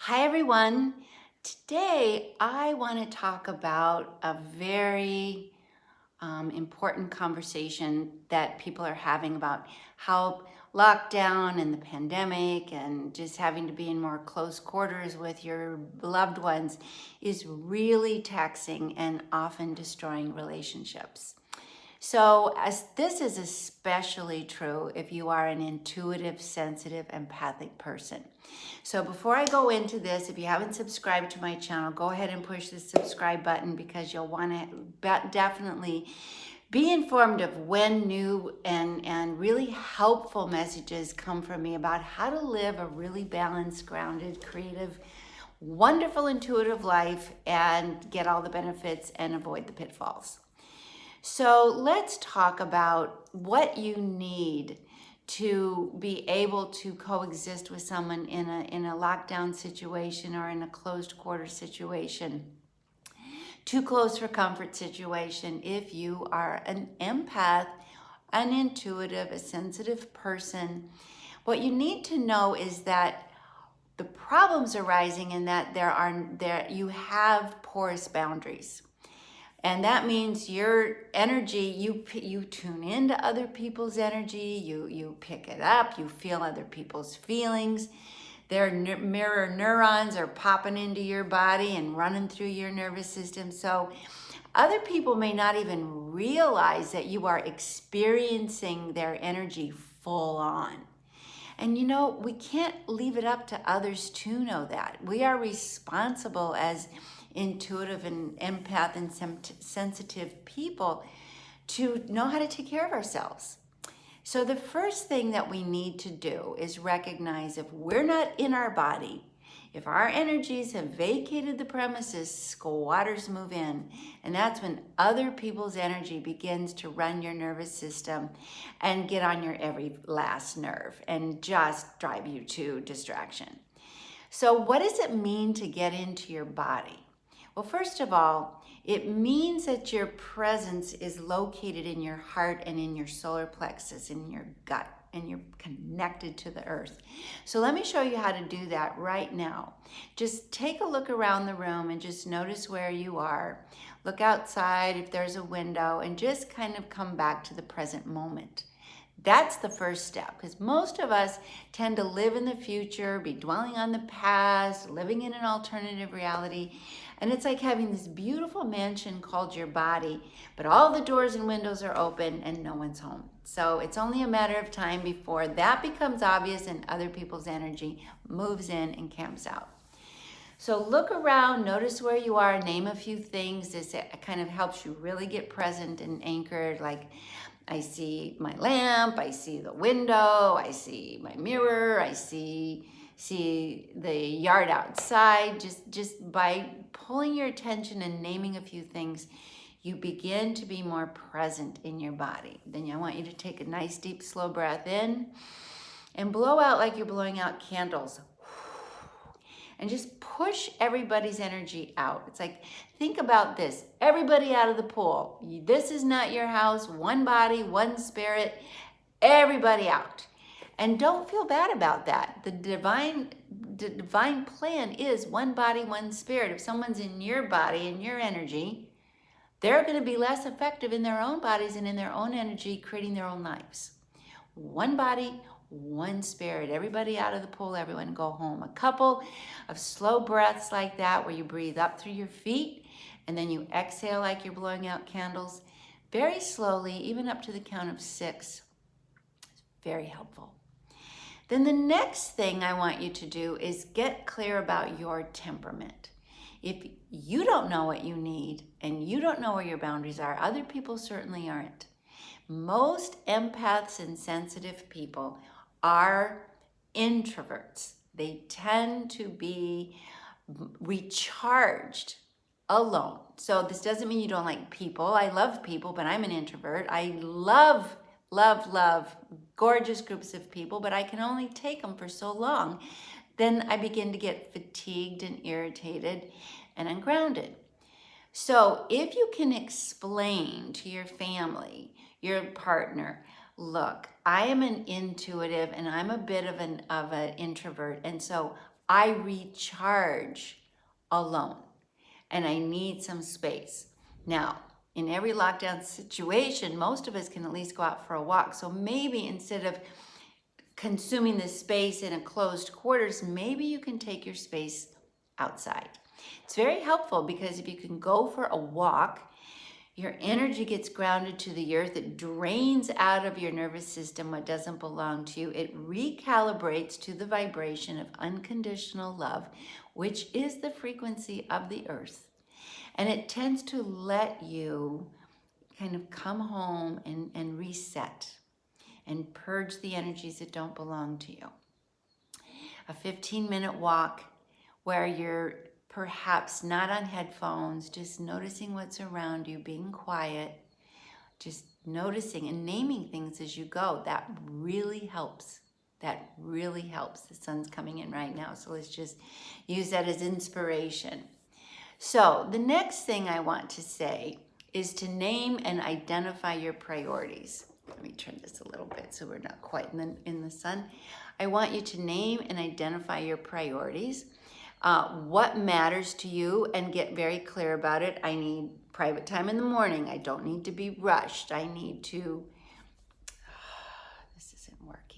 Hi everyone. Today I want to talk about a very important conversation that people are having about how lockdown and the pandemic and just having to be in more close quarters with your loved ones is really taxing and often destroying relationships. So, as this is especially true if you are an intuitive, sensitive, empathic person. So, before I go into this, if you haven't subscribed to my channel, go ahead and push the subscribe button because you'll want to definitely be informed of when new and really helpful messages come from me about how to live a really balanced, grounded, creative, wonderful, intuitive life and get all the benefits and avoid the pitfalls. So let's talk about what you need to be able to coexist with someone in a lockdown situation or in a closed quarter situation, too close for comfort situation. If you are an empath, an intuitive, a sensitive person, what you need to know is that the problems arising in that you have porous boundaries. And that means your energy, you tune into other people's energy, you pick it up, you feel other people's feelings. Their mirror neurons are popping into your body and running through your nervous system. So other people may not even realize that you are experiencing their energy full on. And we can't leave it up to others to know that. We are responsible as intuitive and empath and sensitive people to know how to take care of ourselves. So the first thing that we need to do is recognize if we're not in our body, if our energies have vacated the premises, squatters move in. And that's when other people's energy begins to run your nervous system and get on your every last nerve and just drive you to distraction. So what does it mean to get into your body? Well, first of all, it means that your presence is located in your heart and in your solar plexus, in your gut, and you're connected to the earth. So let me show you how to do that right now. Just take a look around the room and just notice where you are. Look outside if there's a window and just kind of come back to the present moment. That's the first step, because most of us tend to live in the future, be dwelling on the past, living in an alternative reality. And it's like having this beautiful mansion called your body, but all the doors and windows are open and no one's home. So it's only a matter of time before that becomes obvious and other people's energy moves in and camps out. So look around, notice where you are, name a few things. This kind of helps you really get present and anchored. Like, I see my lamp, I see the window, I see my mirror, I see the yard outside. Just by pulling your attention and naming a few things, you begin to be more present in your body. Then I want you to take a nice deep slow breath in and blow out like you're blowing out candles. And just push everybody's energy out. It's like, think about this. Everybody out of the pool. This is not your house. One body, one spirit, everybody out. And don't feel bad about that. The divine plan is one body, one spirit. If someone's in your body, in your energy, they're going to be less effective in their own bodies and in their own energy, creating their own lives. One body, one spirit. Everybody out of the pool, everyone go home. A couple of slow breaths like that where you breathe up through your feet and then you exhale like you're blowing out candles very slowly, even up to the count of 6. It's very helpful. Then the next thing I want you to do is get clear about your temperament. If you don't know what you need and you don't know where your boundaries are, other people certainly aren't. Most empaths and sensitive people are introverts. They tend to be recharged alone. So this doesn't mean you don't like people. I love people, but I'm an introvert. I love gorgeous groups of people, but I can only take them for so long. Then I begin to get fatigued and irritated and ungrounded. So if you can explain to your family, your partner, look, I am an intuitive and I'm a bit of an introvert, and so I recharge alone and I need some space. Now, in every lockdown situation, most of us can at least go out for a walk. So maybe instead of consuming this space in a closed quarters, maybe you can take your space outside. It's very helpful because if you can go for a walk, your energy gets grounded to the earth. It drains out of your nervous system what doesn't belong to you. It recalibrates to the vibration of unconditional love, which is the frequency of the earth. And it tends to let you kind of come home and reset and purge the energies that don't belong to you. A 15-minute walk where you're perhaps not on headphones, just noticing what's around you, being quiet, just noticing and naming things as you go. That really helps. That really helps. The sun's coming in right now, so let's just use that as inspiration. So the next thing I want to say is to name and identify your priorities. Let me turn this a little bit so we're not quite in the sun. I want you to name and identify your priorities, what matters to you, and get very clear about it. I need private time in the morning. I don't need to be rushed. I need to, this isn't working.